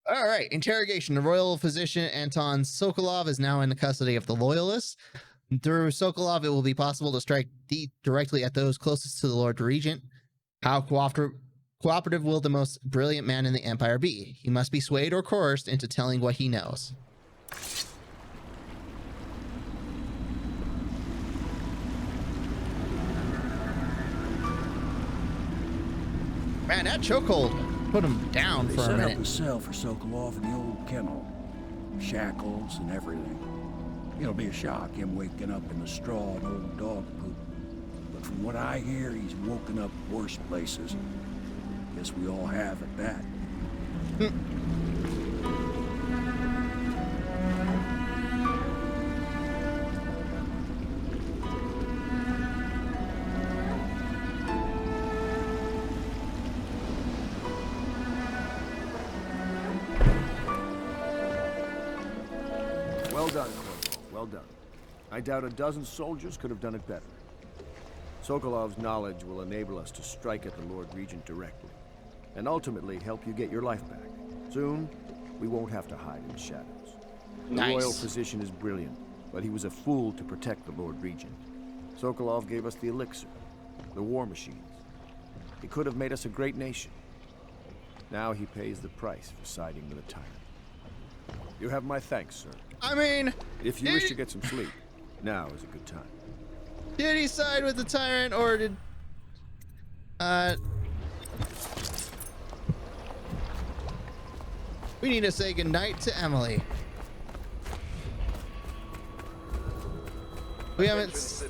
All right, interrogation. The royal physician Anton Sokolov is now in the custody of the loyalists. Through Sokolov, it will be possible to strike directly at those closest to the Lord Regent. How cooperative will the most brilliant man in the Empire be? He must be swayed or coerced into telling what he knows. Man, that chokehold put him down for a minute. They set up a cell for Sokolov in the old kennel. Shackles and everything. It'll be a shock, him waking up in the straw and old dog poop. But from what I hear, he's woken up worse places. Guess we all have at that. Well done, Corporal. Well done. I doubt a dozen soldiers could have done it better. Sokolov's knowledge will enable us to strike at the Lord Regent directly, and ultimately help you get your life back. Soon, we won't have to hide in the shadows. The royal physician is brilliant, but he was a fool to protect the Lord Regent. Sokolov gave us the elixir, the war machines. He could have made us a great nation. Now he pays the price for siding with a tyrant. You have my thanks, sir. I mean, if you wish to get some sleep, now is a good time. Did he side with the tyrant, or did... We need to say goodnight to Emily. We haven't...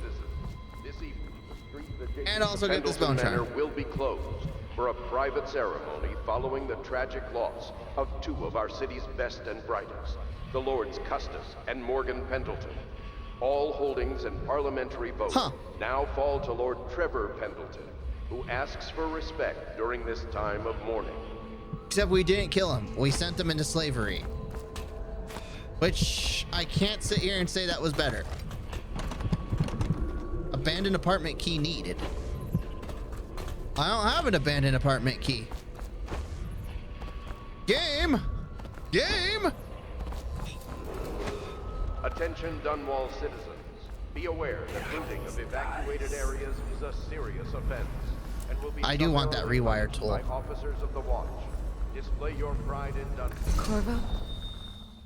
And also get this bone charm. Will be closed for a private ceremony following the tragic loss of two of our city's best and brightest, the Lords Custis and Morgan Pendleton. All holdings and parliamentary votes now fall to Lord Trevor Pendleton, who asks for respect during this time of mourning. Except we didn't kill him. We sent him into slavery. Which I can't sit here and say that was better. Abandoned apartment key needed. I don't have an abandoned apartment key. Game! Game! Attention Dunwall citizens. Be aware that looting of evacuated areas is a serious offense and will be I do want that rewire tool. by officers of the watch. Display your pride in Dunwall. Corvo,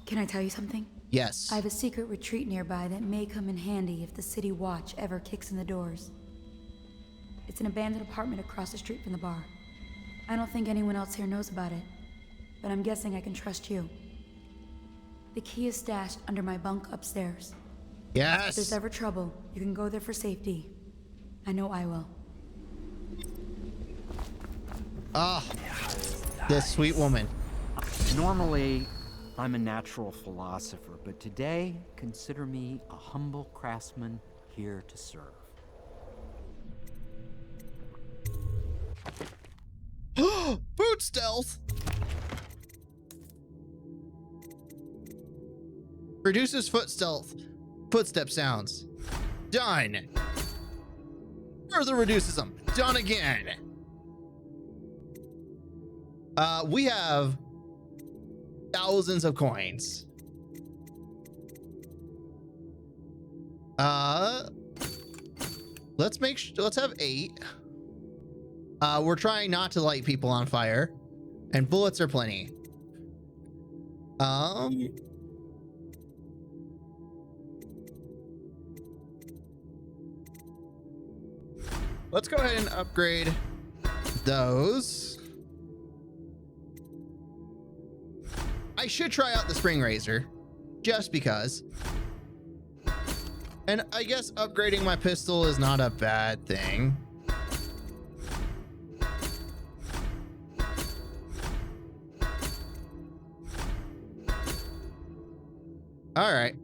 can I tell you something? Yes. I have a secret retreat nearby that may come in handy if the city watch ever kicks in the doors. It's an abandoned apartment across the street from the bar. I don't think anyone else here knows about it, but I'm guessing I can trust you. The key is stashed under my bunk upstairs. Yes. If there's ever trouble, you can go there for safety. I know I will. Ah, this sweet woman. Normally, I'm a natural philosopher, but today, consider me a humble craftsman here to serve. Boot stealth. Reduces footstep sounds. Done. Further reduces them. Done again. We have thousands of coins. Let's have 8. We're trying not to light people on fire, and bullets are plenty. Let's go ahead and upgrade those. I should try out the spring razor, just because. And I guess upgrading my pistol is not a bad thing. All right.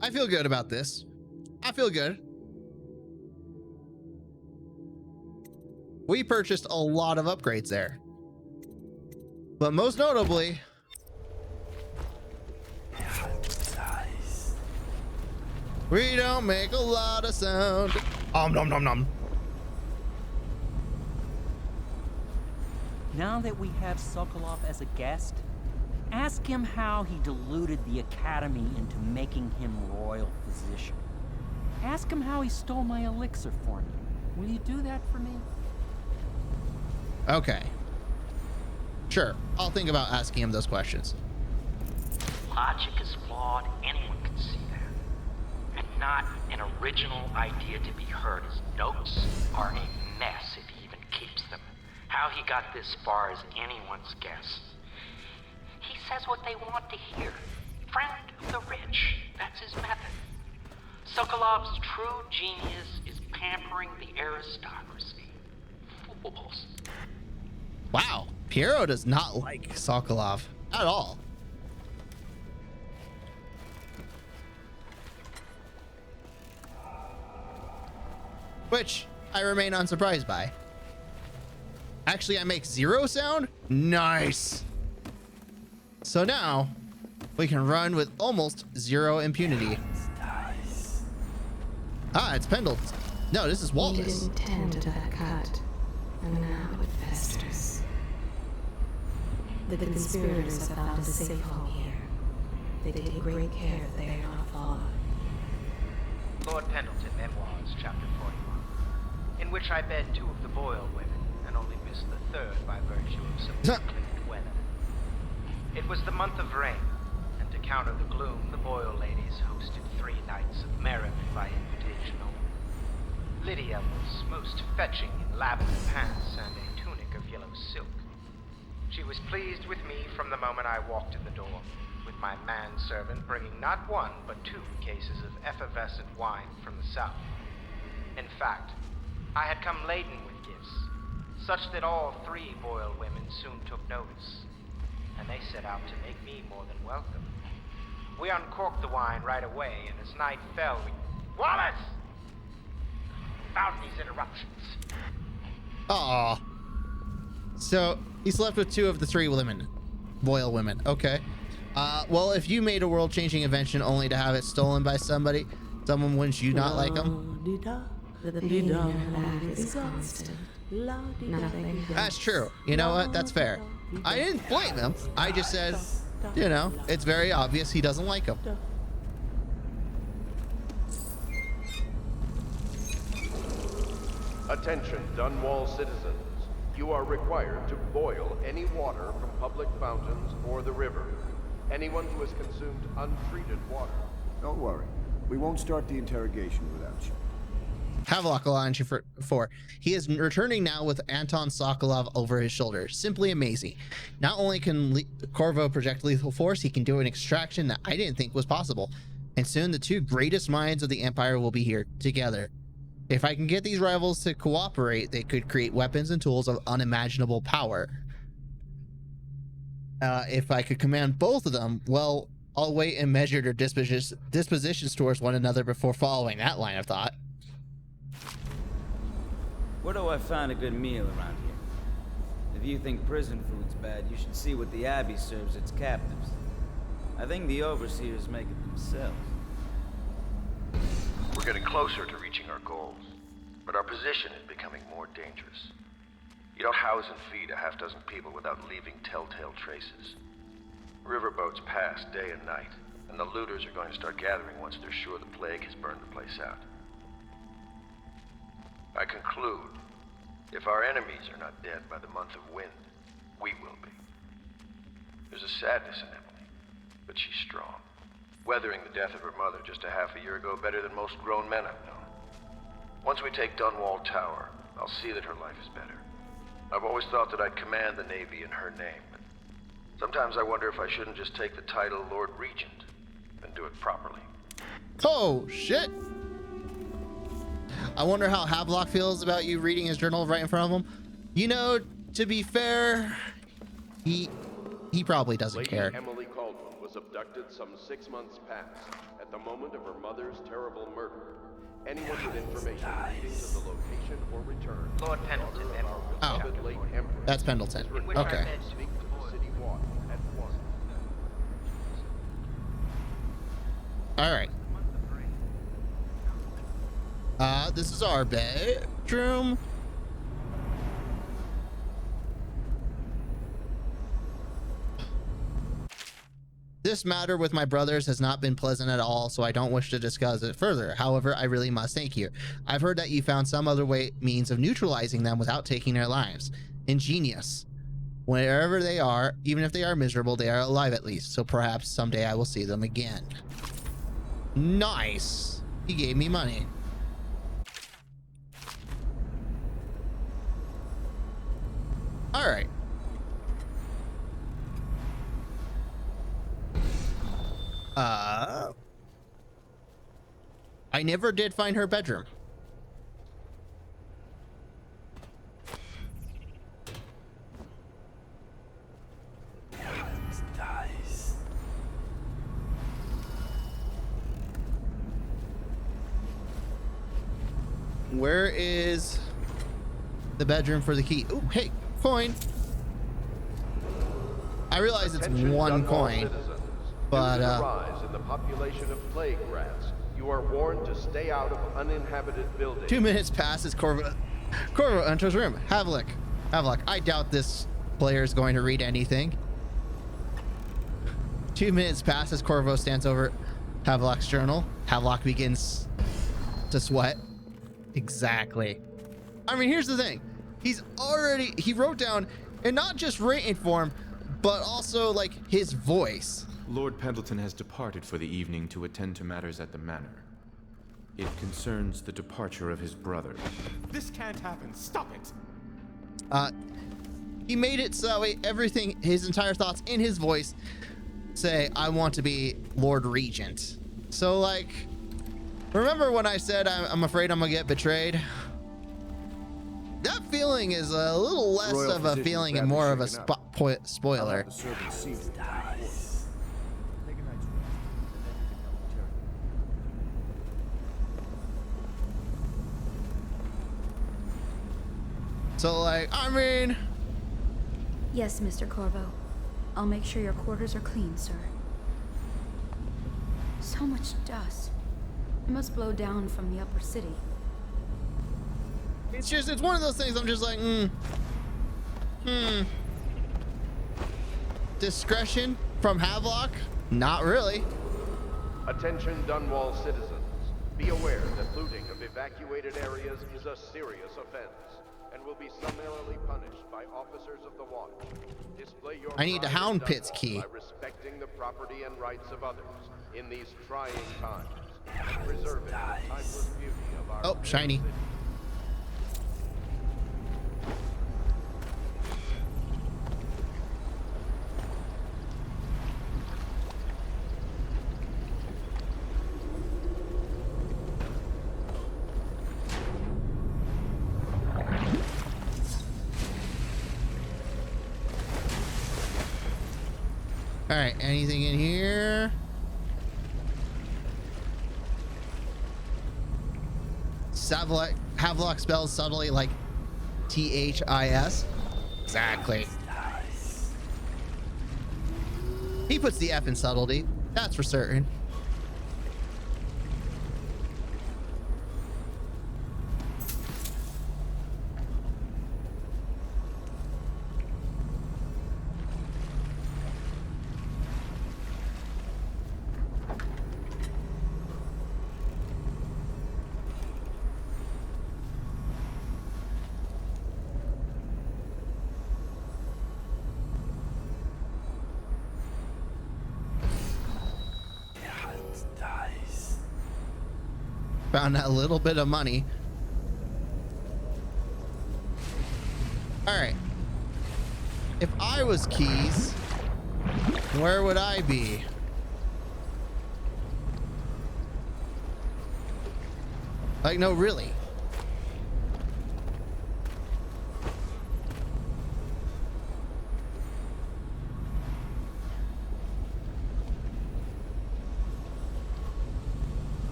I feel good about this. I feel good. We purchased a lot of upgrades there. But most notably, we don't make a lot of sound. Nom nom nom. Now that we have Sokolov as a guest, ask him how he deluded the Academy into making him royal physician. Ask him how he stole my elixir for me. Will you do that for me? Okay. Sure, I'll think about asking him those questions. Logic is flawed, anyone can see that. And not an original idea to be heard. His notes are a mess if he even keeps them. How he got this far is anyone's guess. He says what they want to hear. Friend of the rich, that's his method. Sokolov's true genius is pampering the aristocracy. Fools. Wow, Piero does not like Sokolov at all. Which I remain unsurprised by. Actually, I make 0 sound? Nice. So now we can run with almost 0 impunity. Ah, it's Pendleton. No, this is You Wallace. didn't tend to that cut, and now it festers. The conspirators have found a safe home here. They take great care that they are not followed. Lord Pendleton, Memoirs, Chapter 41, in which I bed 2 of the Boyle women, and only missed the 3rd by virtue of some inclement weather. It was the month of rain, and to counter the gloom, the Boyle ladies hosted 3 nights of merriment by invitation only. Lydia was most fetching in lavender pants and a tunic of yellow silk. She was pleased with me from the moment I walked in the door, with my manservant bringing not 1 but 2 cases of effervescent wine from the south. In fact, I had come laden with gifts, such that all 3 Boyle women soon took notice, and they set out to make me more than welcome. We uncorked the wine right away, and as night fell, we... Wallace! Found these interruptions. Aw. So he slept with 2 of the 3 women. Boyle women. Okay. Well, if you made a world-changing invention only to have it stolen by somebody, someone wouldn't you not like them? The pain in her laugh is constant. Nothing. That's true. You know what? That's fair. I didn't blame him. I just said, you know, it's very obvious he doesn't like him. Attention, Dunwall citizens. You are required to boil any water from public fountains or the river. Anyone who has consumed untreated water. Don't worry. We won't start the interrogation without you. Havelock Alliance for 4. He is returning now with Anton Sokolov over his shoulder. Simply amazing. Not only can Corvo project lethal force, he can do an extraction that I didn't think was possible. And soon the 2 greatest minds of the Empire will be here together. If I can get these rivals to cooperate, they could create weapons and tools of unimaginable power. If I could command both of them, well, I'll wait and measure their dispositions towards one another before following that line of thought. Where do I find a good meal around here? If you think prison food's bad, you should see what the Abbey serves its captives. I think the overseers make it themselves. We're getting closer to reaching our goals, but our position is becoming more dangerous. You don't house and feed a half-dozen people without leaving telltale traces. Riverboats pass day and night, and the looters are going to start gathering once they're sure the plague has burned the place out. I conclude, if our enemies are not dead by the month of wind, we will be. There's a sadness in Emily, but she's strong. Weathering the death of her mother just a half a year ago better than most grown men I've known. Once we take Dunwall Tower, I'll see that her life is better. I've always thought that I'd command the Navy in her name, but sometimes I wonder if I shouldn't just take the title Lord Regent and do it properly. Oh, shit. I wonder how Havelock feels about you reading his journal right in front of him. You know, to be fair, he probably doesn't Lady care. Emily Caldwell was abducted some 6 months past at the moment of her mother's terrible murder. Anyone with information leading to the location or return. Lord Pendleton, of our Memoirs, Oh. beloved late Empress That's Pendleton. is required Okay. to speak to the city watch at once. All right. This is our bedroom. This matter with my brothers has not been pleasant at all, so I don't wish to discuss it further. However, I really must thank you. I've heard that you found some other means of neutralizing them without taking their lives. Ingenious. Wherever they are, even if they are miserable, they are alive at least, so perhaps someday I will see them again. Nice. He gave me money. All right. I never did find her bedroom. Nice. Where is the bedroom for the key? Oh, hey, coin. I realize it's Attention, one Dunwall coin, citizens. but Due to the rise in the population of plague rats, you are warned to stay out of uninhabited buildings. 2 minutes passes. Corvo enters room. Havelock. I doubt this player is going to read anything. 2 minutes passes. Corvo stands over Havelock's journal. Havelock begins to sweat. Exactly. I mean, here's the thing. He wrote down, and not just written form, but also like his voice. Lord Pendleton has departed for the evening to attend to matters at the manor. It concerns the departure of his brother. This can't happen. Stop it. He made it so everything, his entire thoughts in his voice say, I want to be Lord Regent. So like, remember when I said I'm afraid I'm gonna get betrayed? That feeling is a little less Royal of a physician feeling is and more of a badly shaken up. spoiler. The servant sees it. Nice. Take a night's rest, and then you can help interrogate. So like, I mean, Yes, Mr. Corvo. I'll make sure your quarters are clean, sir. So much dust. It must blow down from the upper city. it's one of those things I'm just like, Discretion from Havelock? Not really. Attention Dunwall citizens. Be aware that looting of evacuated areas is a serious offense and will be summarily punished by officers of the watch. Display your I need the pride in Hound Pit's Dunwall key. by respecting the property and rights of others in these trying times and preserving the timeless beauty of our Oh, shiny. city. All right, anything in here? Havelock spells subtly like T-H-I-S. Exactly. Nice. He puts the F in subtlety. That's for certain. Nice. Found that little bit of money. All right. If I was Keys, where would I be? Like, no, really.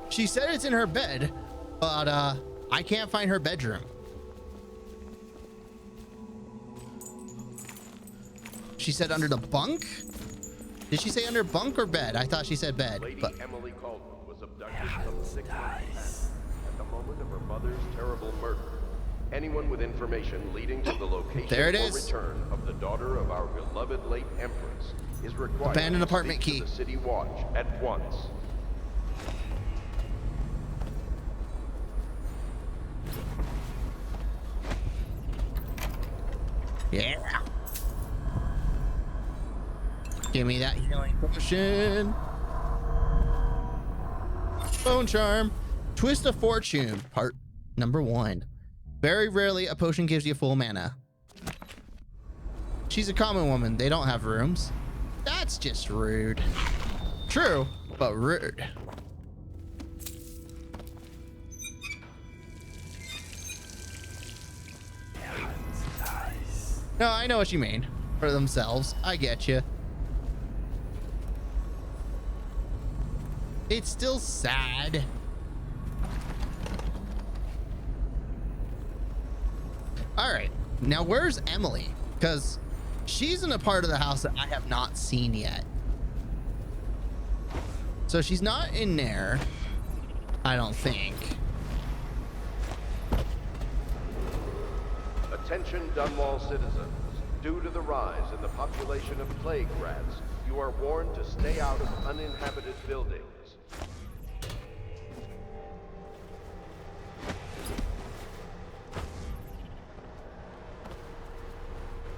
She said it's in her bed, but I can't find her bedroom. She said under the bunk? Did she say under bunk or bed? I thought she said bed. Lady But Emily Caldwell was abducted some 6 months past, and at the moment of her mother's terrible murder. Anyone with information leading to the location There it or is. return of the daughter of our beloved late Empress is required Abandoned to apartment speak key. to the City Watch at once. Yeah. Give me that healing potion. Bone charm. Twist of Fortune, part number 1. Very rarely a potion gives you full mana. She's a common woman. They don't have rooms. That's just rude. True, but rude. No, I know what you mean. For themselves. I get you. It's still sad. All right. Now, where's Emily? Because she's in a part of the house that I have not seen yet. So she's not in there, I don't think. Attention Dunwall citizens. Due to the rise in the population of plague rats, you are warned to stay out of uninhabited buildings.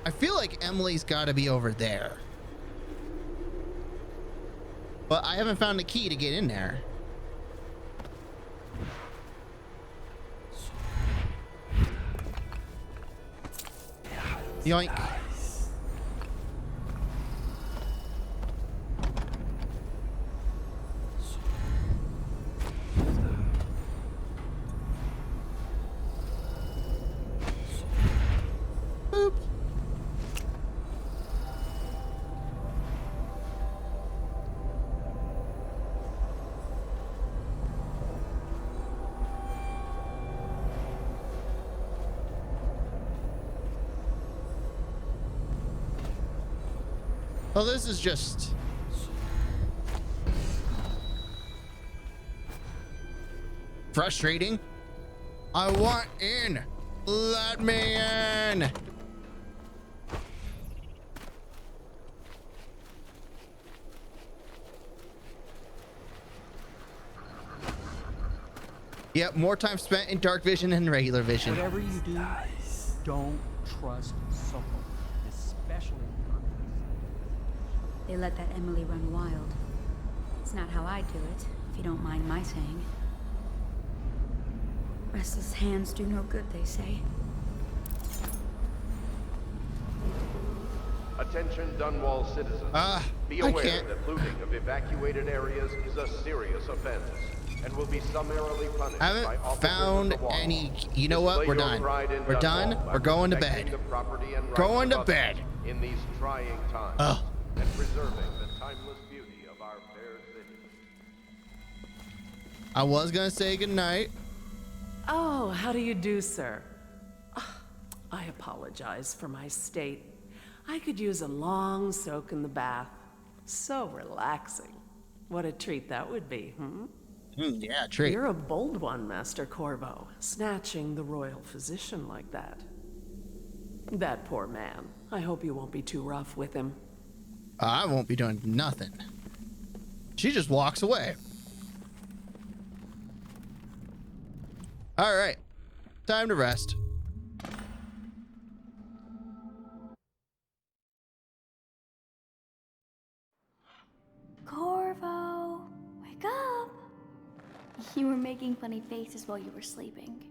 I feel like Emily's got to be over there. But I haven't found a key to get in there. Yoink. Boop. Well, this is just... frustrating. I want in. Let me in. Yep, more time spent in dark vision than regular vision. Whatever you do, don't trust Sokolov, especially in conflicts. They let that Emily run wild. It's not how I do it, if you don't mind my saying. Restless hands do no good, they say. Attention Dunwall citizens. Be I aware can't. that looting of evacuated areas is a serious offense and will be summarily punished I by haven't officers found of the law. any. You know what? Display We're your done. pride in We're done. Dunwall by We're going to protecting bed. the property and rights Going to of others bed. in these trying times Ugh. and preserving the timeless beauty of our fair city. I was gonna say goodnight. Oh, how do you do, sir? I apologize for my state. I could use a long soak in the bath. So relaxing. What a treat that would be, Yeah, treat. You're a bold one, Master Corvo, snatching the royal physician like that. That poor man. I hope you won't be too rough with him. I won't be doing nothing. She just walks away. All right, time to rest. Corvo, wake up! You were making funny faces while you were sleeping.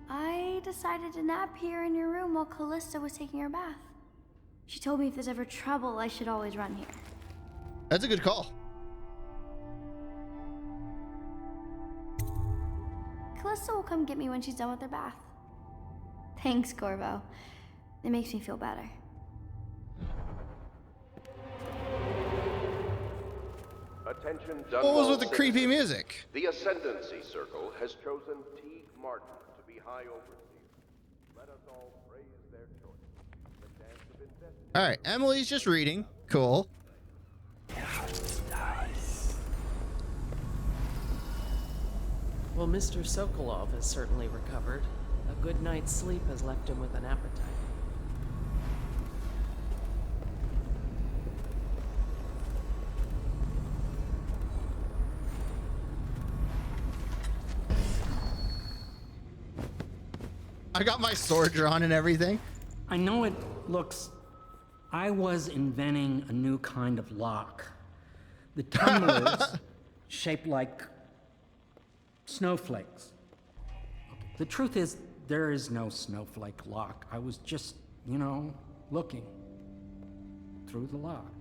I decided to nap here in your room while Callista was taking her bath. She told me if there's ever trouble, I should always run here. That's a good call. Callista will come get me when she's done with her bath. Thanks, Corvo. It makes me feel better. Attention What was Dunwall with the creepy citizens. music? The Ascendancy Circle has chosen Teague Martin to be High Overseer. Let us all praise their choice. The dance of investigation. All right, Emily's just reading. Cool. Well, Mr. Sokolov has certainly recovered. A good night's sleep has left him with an appetite. I got my sword drawn and everything. I know it looks... I was inventing a new kind of lock. The tumblers shaped like snowflakes. The truth is, there is no snowflake lock. I was just, you know, looking through the lock.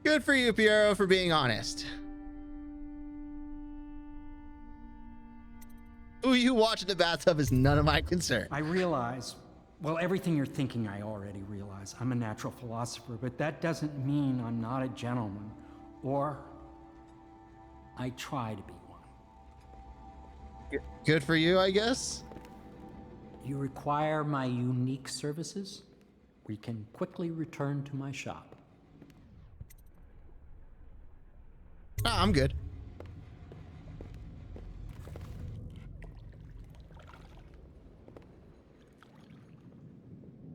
Good for you, Piero, for being honest. Who you watch in the bathtub is none of my concern. I realize, well, everything you're thinking I already realize. I'm a natural philosopher, but that doesn't mean I'm not a gentleman, or I try to be one. Good for you, I guess. You require my unique services? We can quickly return to my shop. Ah, I'm good.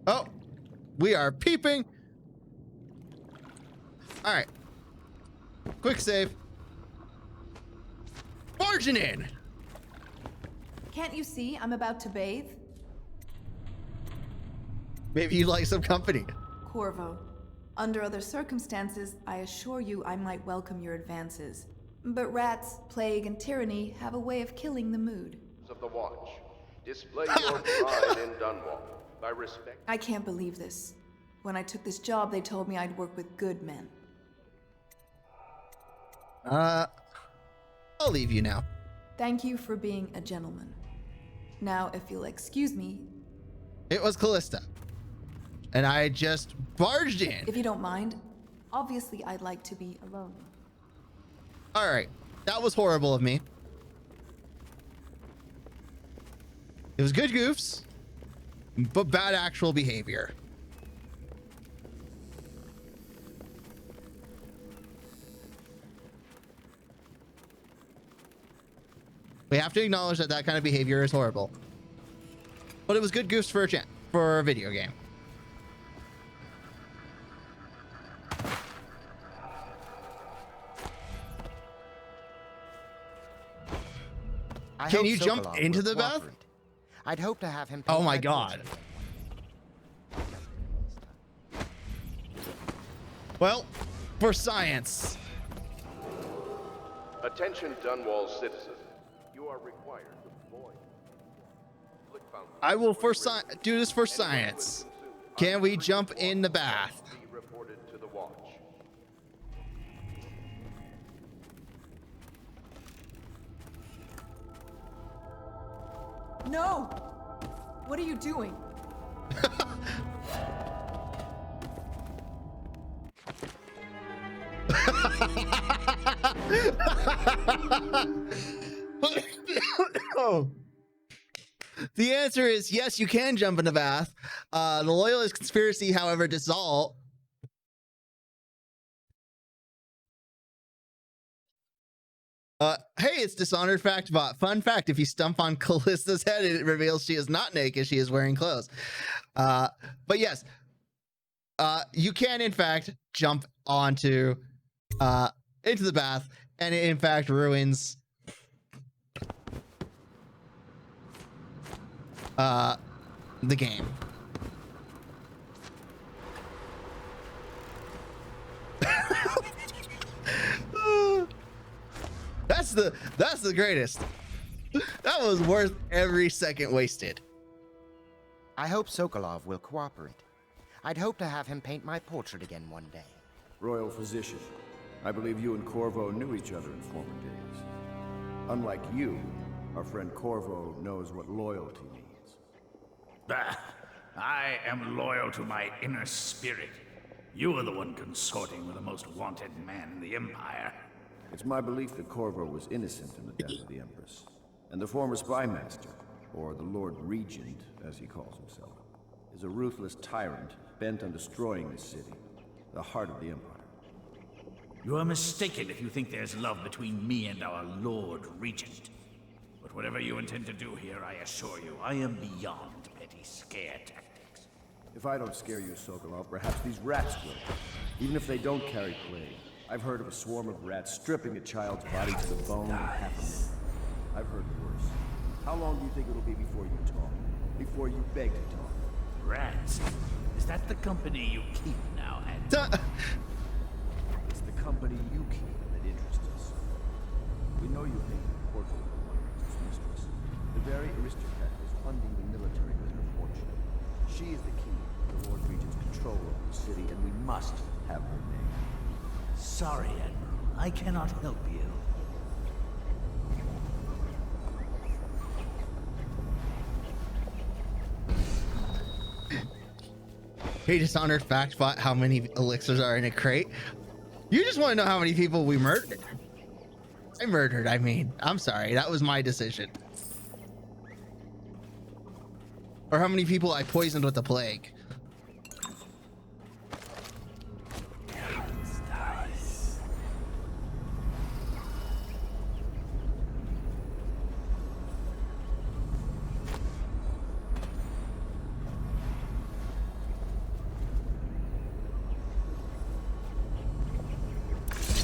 Oh, we are peeping. All right. Quick save. Barging in. Can't you see I'm about to bathe? Maybe you'd like some company. Corvo, under other circumstances, I assure you I might welcome your advances. But rats, plague, and tyranny have a way of killing the mood. Of the watch. Display your pride in Dunwall. By respect. I can't believe this. When I took this job, they told me I'd work with good men. I'll leave you now. Thank you for being a gentleman. Now, if you'll excuse me... It was Callista. And I just barged in. If you don't mind, obviously I'd like to be alone. All right. That was horrible of me. It was good goofs, but bad actual behavior. We have to acknowledge that that kind of behavior is horrible. But it was good goofs for a video game. Can you jump into the bath? I'd hope to have him. Oh my god. Well, for science. Attention Dunwall citizens. You are required to void. I will do this for science. Can we jump in the bath? Be reported to the watch. No! What are you doing? Oh. The answer is yes, you can jump in the bath. The Loyalist conspiracy, however, dissolved. Hey, it's Dishonored Fact Bot. Fun fact, if you stomp on Callista's head, it reveals she is not naked, she is wearing clothes. But yes, you can, in fact, jump onto, into the bath, and it, in fact, ruins the game. That's the greatest. That was worth every second wasted. I hope Sokolov will cooperate. I'd hope to have him paint my portrait again one day. Royal Physician, I believe you and Corvo knew each other in former days. Unlike you, our friend Corvo knows what loyalty means. Bah! I am loyal to my inner spirit. You are the one consorting with the most wanted man in the Empire. It's my belief that Corvo was innocent in the death of the Empress, and the former spy master, or the Lord Regent, as he calls himself, is a ruthless tyrant bent on destroying this city, the heart of the Empire. You are mistaken if you think there's love between me and our Lord Regent. But whatever you intend to do here, I assure you, I am beyond petty scare tactics. If I don't scare you, Sokolov, perhaps these rats will. Even if they don't carry plague. I've heard of a swarm of rats stripping a child's body to the bone in half a minute. I've heard worse. How long do you think it'll be before you talk? Before you beg to talk? Rats? Is that the company you keep now, Andy? It's the company you keep that interests us. We know you hate the portal of the Lord Regent's mistress. The very aristocrat is funding the military with her fortune. She is the key to the Lord Regent's control over the city, and we must have her name. Sorry, Admiral. I cannot help you. Hey, Dishonored fact bot, how many elixirs are in a crate? You just want to know how many people we murdered. I mean, I'm sorry, that was my decision. Or how many people I poisoned with the plague.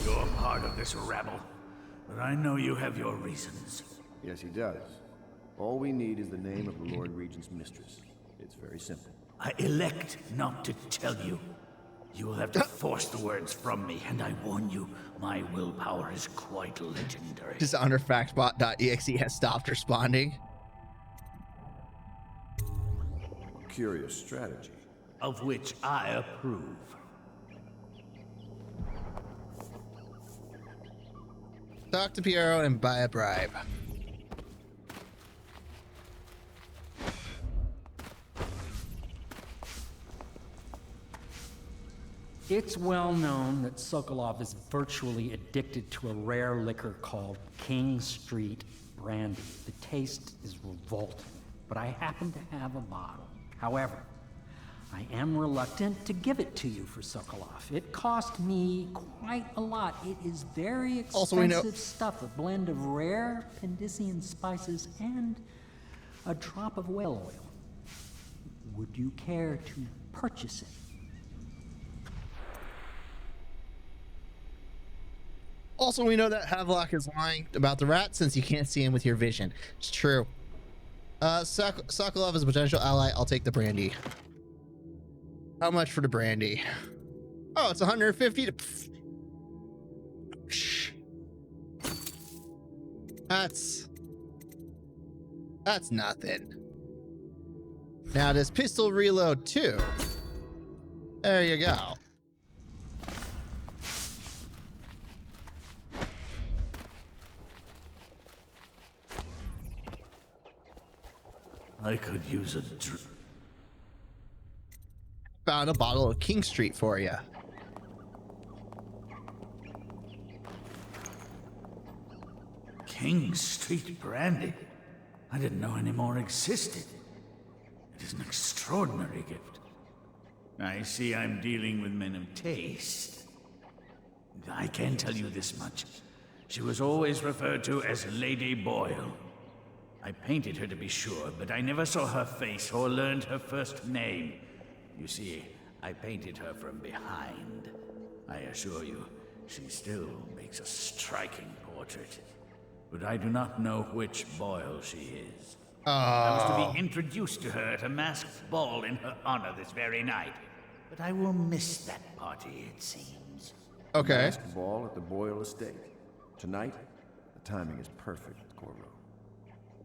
You're part of this rabble, but I know you have your reasons. Yes, he does. All we need is the name of the Lord Regent's mistress. It's very simple. I elect not to tell you. You will have to force the words from me, and I warn you, my willpower is quite legendary. DishonoredFactBot.exe has stopped responding. Curious strategy. Of which I approve. Talk to Piero and buy a bribe. It's well known that Sokolov is virtually addicted to a rare liquor called King Street Brandy. The taste is revolting, but I happen to have a bottle. However, I am reluctant to give it to you for Sokolov. It cost me quite a lot. It is very expensive stuff, a blend of rare Pendician spices and a drop of whale oil. Would you care to purchase it? Also, we know that Havelock is lying about the rat since you can't see him with your vision. It's true. Sokolov is a potential ally. I'll take the brandy. How much for the brandy? Oh, it's 150 to... That's nothing. Now, does pistol reload too? There you go. I could use a Found a bottle of King Street for you. King Street Brandy? I didn't know any more existed. It is an extraordinary gift. I see I'm dealing with men of taste. I can tell you this much. She was always referred to as Lady Boyle. I painted her to be sure, but I never saw her face or learned her first name. You see, I painted her from behind. I assure you, she still makes a striking portrait. But I do not know which Boyle she is. I was to be introduced to her at a masked ball in her honor this very night. But I will miss that party, it seems. Okay. Masked ball at the Boyle estate. Tonight, the timing is perfect, Corvo.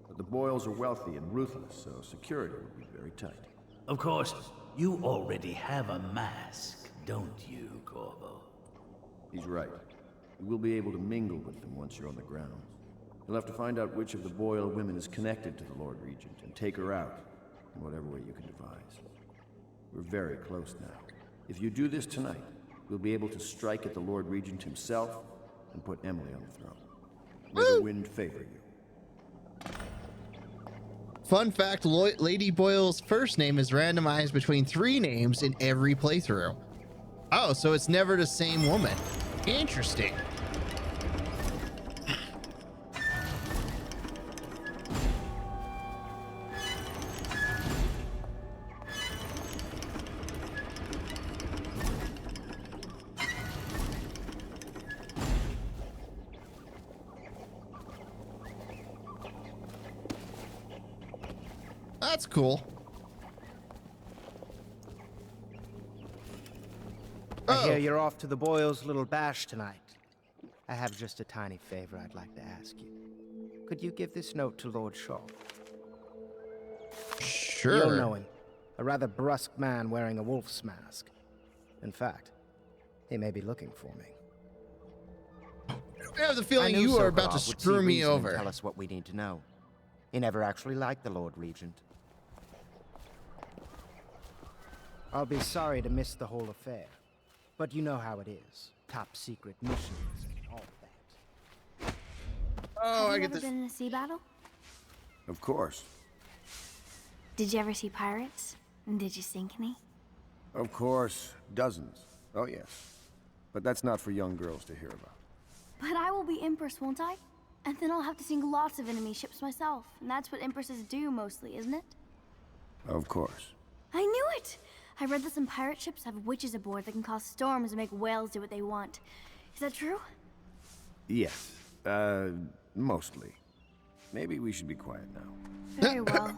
But the Boyles are wealthy and ruthless, so security will be very tight. Of course, you already have a mask, don't you, Corvo? He's right. You will be able to mingle with them once you're on the grounds. You'll have to find out which of the Boyle women is connected to the Lord Regent and take her out in whatever way you can devise. We're very close now. If you do this tonight, we'll be able to strike at the Lord Regent himself and put Emily on the throne. May the wind favor you. Fun fact, Lady Boyle's first name is randomized between 3 names in every playthrough. Oh, so it's never the same woman. Interesting. That's cool. I hear you're off to the Boyles' little bash tonight. I have just a tiny favor I'd like to ask you. Could you give this note to Lord Shaw? Sure. You'll know him. A rather brusque man wearing a wolf's mask. In fact, he may be looking for me. I have the feeling you are about to screw me over. Tell us what we need to know. He never actually liked the Lord Regent. I'll be sorry to miss the whole affair, but you know how it is. Top secret missions and all that. Oh, Have I you get ever this. been in a sea battle? Of course. Did you ever see pirates? And did you sink any? Of course. Dozens. Oh, yes. But that's not for young girls to hear about. But I will be Empress, won't I? And then I'll have to sink lots of enemy ships myself. And that's what Empresses do mostly, isn't it? Of course. I knew it! I read that some pirate ships have witches aboard that can cause storms and make whales do what they want. Is that true? Yes. Mostly. Maybe we should be quiet now. Very well.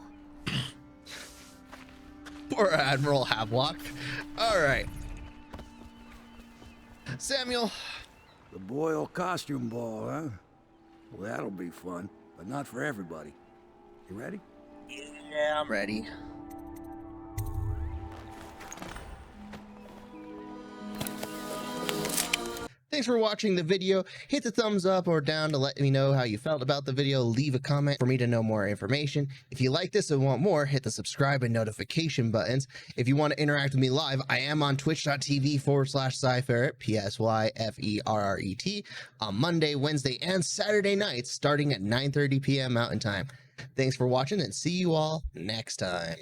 Poor Admiral Havelock. All right. Samuel. The Boyle costume ball, huh? Well, that'll be fun, but not for everybody. You ready? Yeah, I'm ready. Thanks for watching the video. Hit the thumbs up or down to let me know how you felt about the video. Leave a comment for me to know more information. If you like this and want more, hit the subscribe and notification buttons. If you want to interact with me live, I am on twitch.tv/PsyFerret, PSYFERRET, on Monday, Wednesday, and Saturday nights starting at 9:30 p.m. Mountain Time. Thanks for watching and see you all next time.